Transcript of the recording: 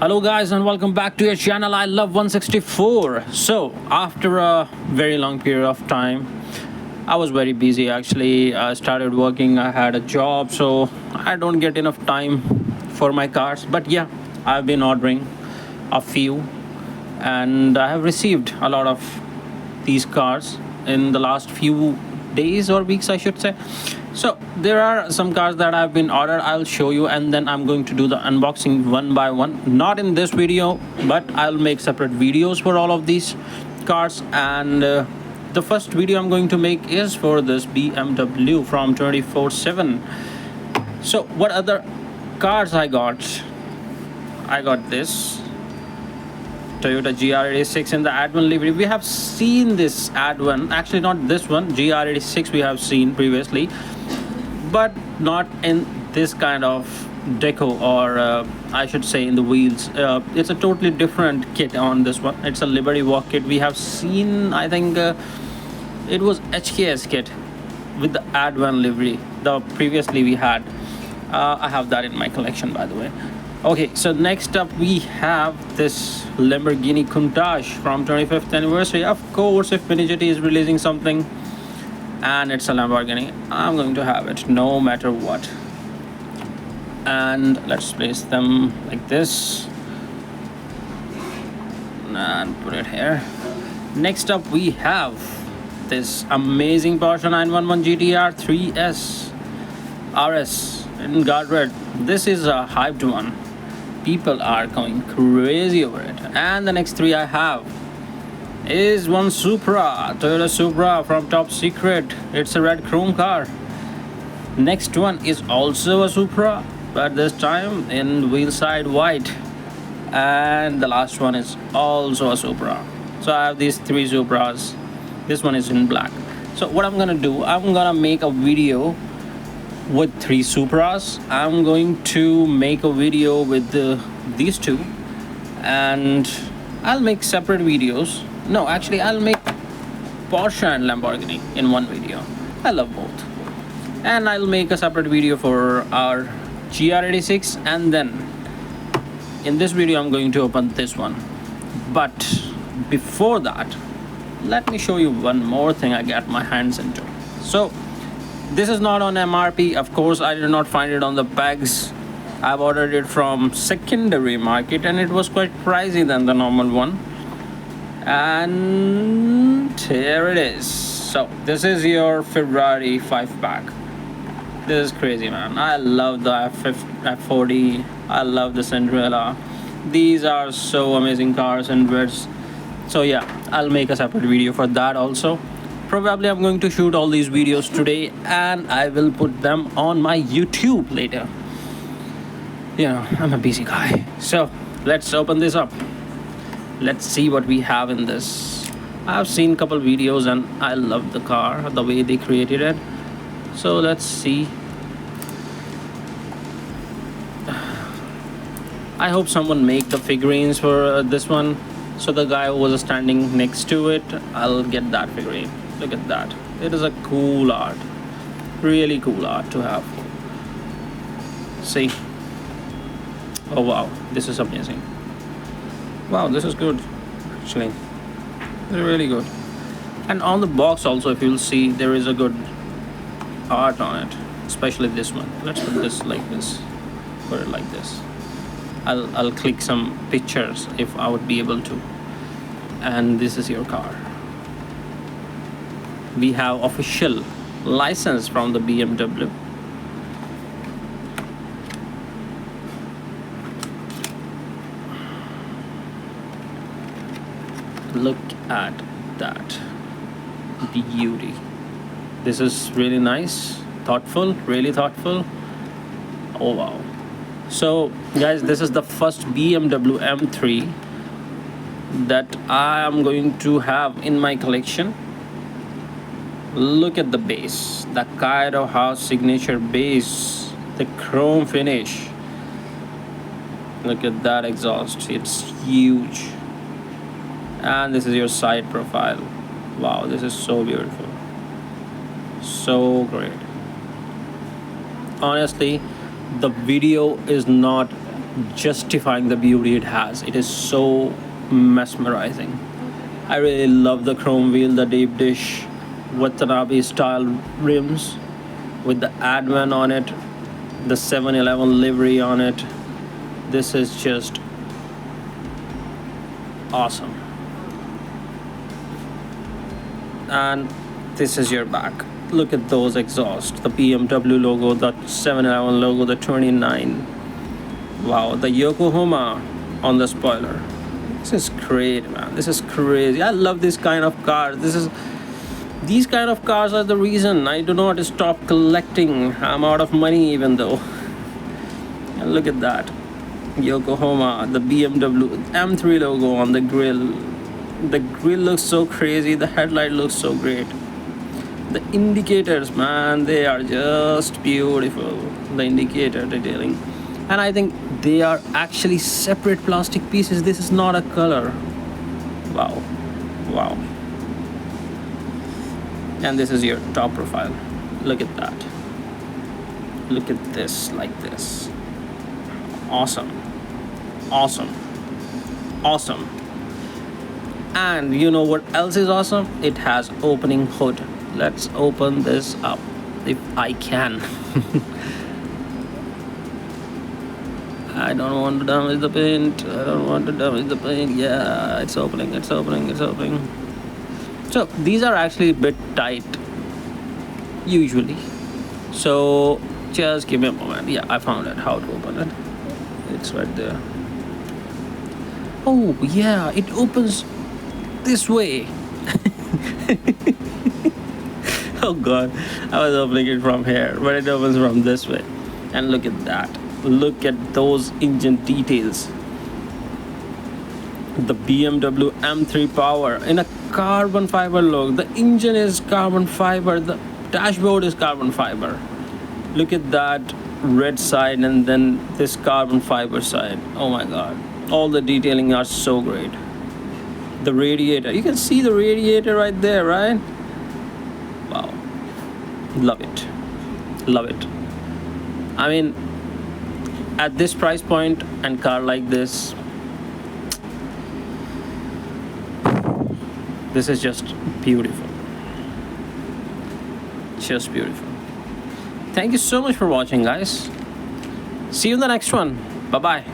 Hello guys and welcome back to your channel. I love 164. So after a very long period of time, I was very busy. Actually, I started working, I had a job, so I don't get enough time for my cars. But yeah, I've been ordering a few and I have received a lot of these cars in the last few days or weeks, I should say. So there are some cars that have been ordered. I'll show you and then I'm going to do the unboxing one by one, not in this video, but I'll make separate videos for all of these cars. And the first video I'm going to make is for this BMW from 24/7. So what other cars I got this Toyota GR86 in the ad1 livery. We have seen this ad1, actually not this one, GR86 we have seen previously, but not in this kind of deco, or I should say in the wheels. It's a totally different kit on this one. It's a Liberty Walk kit. We have seen, I think it was HKS kit with the ad1 livery. The previously we had. I have that in my collection, by the way. Okay, so next up we have this Lamborghini Countach from 25th anniversary. Of course, if Minigity is releasing something and it's a Lamborghini, I'm going to have it no matter what. And let's place them like this and put it here. Next up we have this amazing Porsche 911 GTR 3S RS in God red. This is a hyped one. People are going crazy over it. And the next three I have is one Supra, Toyota Supra from Top Secret. It's a red chrome car. Next one is also a Supra, but this time in wheel side white. And the last one is also a Supra. So I have these three Supras. This one is in black. So what I'm gonna do, I'm gonna make a video with three Supras. I'm going to make a video with these two, and I'll make separate videos. No, actually I'll make Porsche and Lamborghini in one video. I love both. And I'll make a separate video for our GR86, and then in this video I'm going to open this one. But before that, let me show you one more thing I got my hands into. So this is not on MRP. Of course, I did not find it on the pegs. I've ordered it from secondary market and it was quite pricey than the normal one. And here it is. So this is your Ferrari 5-pack. This is crazy, man. I love the F40. I love the Cinderella. These are so amazing cars and reds. So yeah, I'll make a separate video for that also. Probably I'm going to shoot all these videos today and I will put them on my YouTube later. You know, I'm a busy guy. So let's open this up. Let's see what we have in this. I've seen a couple videos and I love the car, the way they created it. So let's see. I hope someone make the figurines for this one. So the guy who was standing next to it, I'll get that figurine. Look at that. It is a cool art. Really cool art to have. See? Oh wow, this is amazing. Wow, this is good. Actually, it's really good. And on the box also, if you'll see, there is a good art on it. Especially this one. Let's put this like this. Put it like this. I'll click some pictures if I would be able to. And this is your car. We have official license from the BMW. Look at that beauty. This is really nice, thoughtful, really thoughtful. Oh wow. So guys, this is the first BMW M3 that I am going to have in my collection. Look at the base, the Kaido House signature base, the chrome finish. Look at that exhaust, it's huge. And this is your side profile. Wow, this is so beautiful. So great. Honestly, the video is not justifying the beauty it has. It is so mesmerizing. I really love the chrome wheel, the deep dish Watanabe style rims with the Advan on it, the 711 livery on it. This is just awesome. And this is your back. Look at those exhausts, the BMW logo, the 711 logo, the 29. Wow, the Yokohama on the spoiler. This is great, man. This is crazy. I love this kind of cars. These kind of cars are the reason I do not stop collecting. I'm out of money even though. And look at that. Yokohama, the BMW M3 logo on the grill. The grill looks so crazy. The headlight looks so great. The indicators, man, they are just beautiful. The indicator detailing. And I think they are actually separate plastic pieces. This is not a color. Wow. Wow. And this is your top profile. Look at that. Look at this, like this. Awesome. Awesome. Awesome. And you know what else is awesome? It has opening hood. Let's open this up if I can. I don't want to damage the paint. I don't want to damage the paint. Yeah, it's opening, it's opening, it's opening. So these are actually a bit tight, usually. So just give me a moment. Yeah, I found it, how to open it. It's right there. Oh yeah, it opens this way. Oh god, I was opening it from here, but it opens from this way. And look at that. Look at those engine details. The BMW M3 Power in a carbon fiber look. The engine is carbon fiber. The dashboard is carbon fiber. Look at that red side and then this carbon fiber side. Oh my god. All the detailing are so great. The radiator. You can see the radiator right there, right? Wow. Love it. Love it. I mean, at this price point and car like this, this is just beautiful. Just beautiful. Thank you so much for watching, guys. See you in the next one. Bye bye.